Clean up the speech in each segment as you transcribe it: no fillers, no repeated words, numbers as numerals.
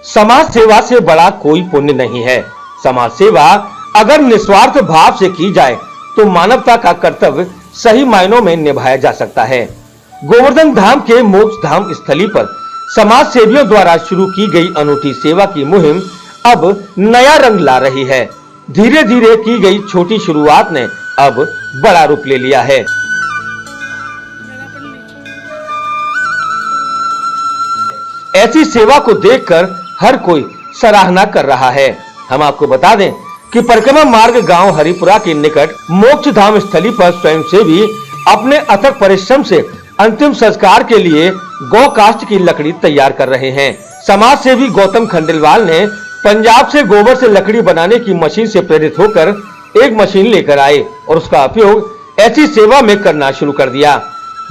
समाज सेवा से बड़ा कोई पुण्य नहीं है। समाज सेवा अगर निस्वार्थ भाव से की जाए तो मानवता का कर्तव्य सही मायनों में निभाया जा सकता है। गोवर्धन धाम के मोक्ष धाम स्थली पर समाज सेवियों द्वारा शुरू की गई अनूठी सेवा की मुहिम अब नया रंग ला रही है। धीरे धीरे की गई छोटी शुरुआत ने अब बड़ा रूप ले लिया है। ऐसी सेवा को देखकर हर कोई सराहना कर रहा है। हम आपको बता दें कि परिक्रमा मार्ग गांव हरिपुरा के निकट मोक्ष धाम स्थली पर स्वयंसेवी अपने अथक परिश्रम से अंतिम संस्कार के लिए गौ काष्ठ की लकड़ी तैयार कर रहे हैं। समाज सेवी गौतम खंडेलवाल ने पंजाब से गोबर से लकड़ी बनाने की मशीन से प्रेरित होकर एक मशीन लेकर आए और उसका उपयोग ऐसी सेवा में करना शुरू कर दिया।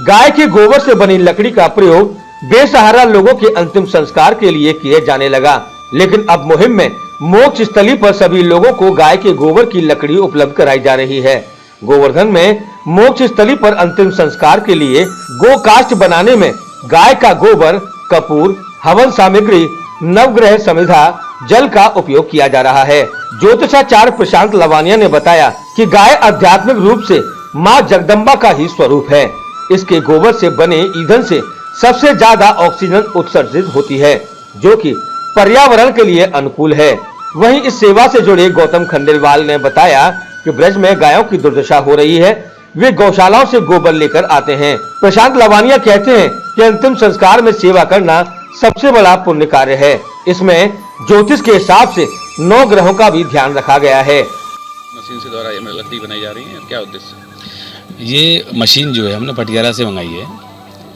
गाय के गोबर से बनी लकड़ी का प्रयोग बेसहारा लोगों के अंतिम संस्कार के लिए किए जाने लगा, लेकिन अब मुहिम में मोक्ष स्थली पर सभी लोगों को गाय के गोबर की लकड़ी उपलब्ध कराई जा रही है। गोवर्धन में मोक्ष स्थली पर अंतिम संस्कार के लिए गो काष्ठ बनाने में गाय का गोबर, कपूर, हवन सामग्री, नवग्रह समिधा, जल का उपयोग किया जा रहा है। ज्योतिषाचार्य प्रशांत लवानिया ने बताया कि गाय आध्यात्मिक रूप से माँ जगदम्बा का ही स्वरूप है। इसके गोबर से बने ईंधन से सबसे ज्यादा ऑक्सीजन उत्सर्जित होती है, जो कि पर्यावरण के लिए अनुकूल है। वहीं इस सेवा से जुड़े गौतम खंडेलवाल ने बताया कि ब्रज में गायों की दुर्दशा हो रही है, वे गौशालाओं से गोबर लेकर आते हैं। प्रशांत लवानिया कहते हैं कि अंतिम संस्कार में सेवा करना सबसे बड़ा पुण्य कार्य है। इसमें ज्योतिष के हिसाब से 9 ग्रहों का भी ध्यान रखा गया है। मशीन से द्वारा ये लकड़ी बनाई जा रही है, क्या उद्देश्य? ये मशीन जो है हमने पटियाला से मंगाई है।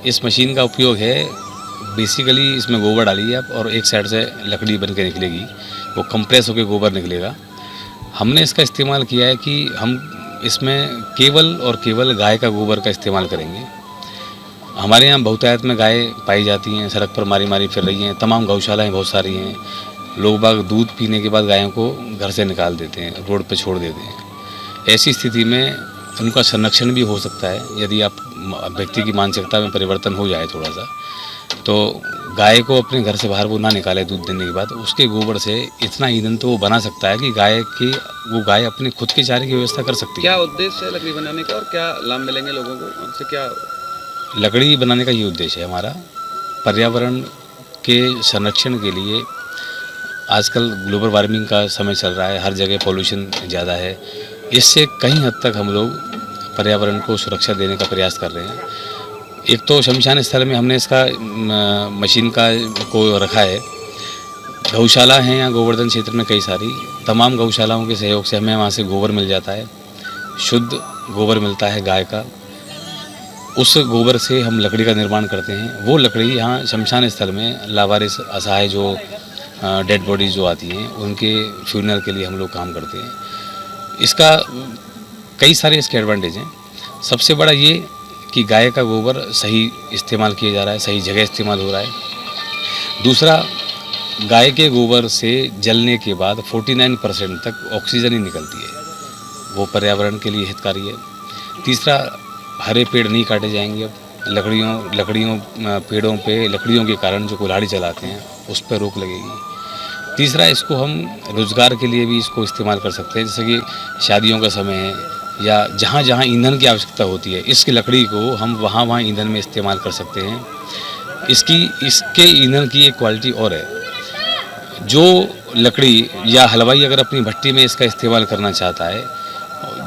इस मशीन का उपयोग है बेसिकली इसमें गोबर डालिए आप और एक साइड से लकड़ी बन के निकलेगी, वो कंप्रेस होकर गोबर निकलेगा। हमने इसका इस्तेमाल किया है कि हम इसमें केवल और केवल गाय का गोबर का इस्तेमाल करेंगे। हमारे यहाँ बहुतायत में गाय पाई जाती हैं, सड़क पर मारी मारी फिर रही हैं, तमाम गौशालाएँ बहुत सारी हैं। लोग बाग दूध पीने के बाद गायों को घर से निकाल देते हैं, रोड पे छोड़ देते हैं। ऐसी स्थिति में उनका संरक्षण भी हो सकता है यदि आप व्यक्ति की मानसिकता में परिवर्तन हो जाए थोड़ा सा, तो गाय को अपने घर से बाहर वो ना निकाले दूध देने के बाद, उसके गोबर से इतना ईंधन तो वो बना सकता है कि गाय अपने खुद के चारे की व्यवस्था कर सकती है। क्या उद्देश्य है लकड़ी बनाने का और क्या लाभ मिलेंगे लोगों को उससे? क्या लकड़ी बनाने का ये उद्देश्य है हमारा, पर्यावरण के संरक्षण के लिए। आजकल ग्लोबल वार्मिंग का समय चल रहा है, हर जगह पोल्यूशन ज़्यादा है। इससे कहीं हद तक हम लोग पर्यावरण को सुरक्षा देने का प्रयास कर रहे हैं। एक तो शमशान स्थल में हमने इसका मशीन का को रखा है। गौशाला हैं यहाँ गोवर्धन क्षेत्र में कई सारी, तमाम गौशालाओं के सहयोग से हमें वहाँ से गोबर मिल जाता है, शुद्ध गोबर मिलता है गाय का। उस गोबर से हम लकड़ी का निर्माण करते हैं। वो लकड़ी यहाँ शमशान स्थल में लावारिस असहाय जो डेड बॉडीज जो आती हैं उनके फ्यूनरल के लिए हम लोग काम करते हैं। इसका कई सारे इसके एडवांटेज हैं। सबसे बड़ा ये कि गाय का गोबर सही इस्तेमाल किया जा रहा है, सही जगह इस्तेमाल हो रहा है। दूसरा, गाय के गोबर से जलने के बाद 49% तक ऑक्सीजन ही निकलती है, वो पर्यावरण के लिए हितकारी है। तीसरा, हरे पेड़ नहीं काटे जाएंगे। अब पेड़ों पे लकड़ियों के कारण जो कुल्हाड़ी चलाते हैं उस पर रोक लगेगी। तीसरा, इसको हम रोज़गार के लिए भी इसको इस्तेमाल कर सकते हैं, जैसे कि शादियों का समय है या जहाँ जहाँ ईंधन की आवश्यकता होती है, इस लकड़ी को हम वहाँ ईंधन में इस्तेमाल कर सकते हैं। इसके ईंधन की एक क्वालिटी और है, जो लकड़ी या हलवाई अगर अपनी भट्टी में इसका इस्तेमाल करना चाहता है,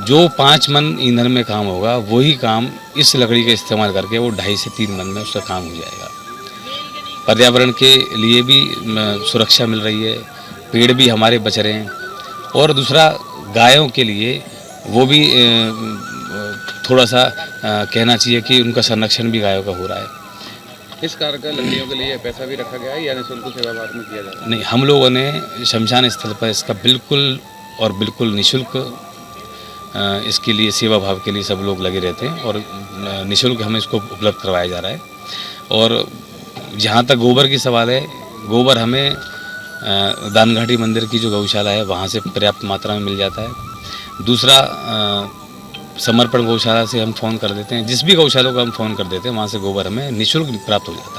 जो 5 मन ईंधन में काम होगा वही काम इस लकड़ी का इस्तेमाल करके वो 2.5 से 3 मन में उसका काम हो जाएगा। पर्यावरण के लिए भी सुरक्षा मिल रही है, पेड़ भी हमारे बच रहे हैं, और दूसरा गायों के लिए वो भी थोड़ा सा कहना चाहिए कि उनका संरक्षण भी गायों का हो रहा है। इस कार्य का लकड़ियों के लिए पैसा भी रखा गया है या निःशुल्क सेवा भाव में किया जा रहा है? नहीं, हम लोगों ने शमशान स्थल पर इसका बिल्कुल और बिल्कुल निःशुल्क इसके लिए सेवा भाव के लिए सब लोग लगे रहते हैं और निःशुल्क हमें इसको उपलब्ध करवाया जा रहा है। और जहाँ तक गोबर की सवाल है, गोबर हमें दानघाटी मंदिर की जो गौशाला है वहाँ से पर्याप्त मात्रा में मिल जाता है। दूसरा, समर्पण गौशाला से हम फ़ोन कर देते हैं, जिस भी गौशाला को हम फ़ोन कर देते हैं वहाँ से गोबर हमें निःशुल्क प्राप्त हो जाता है।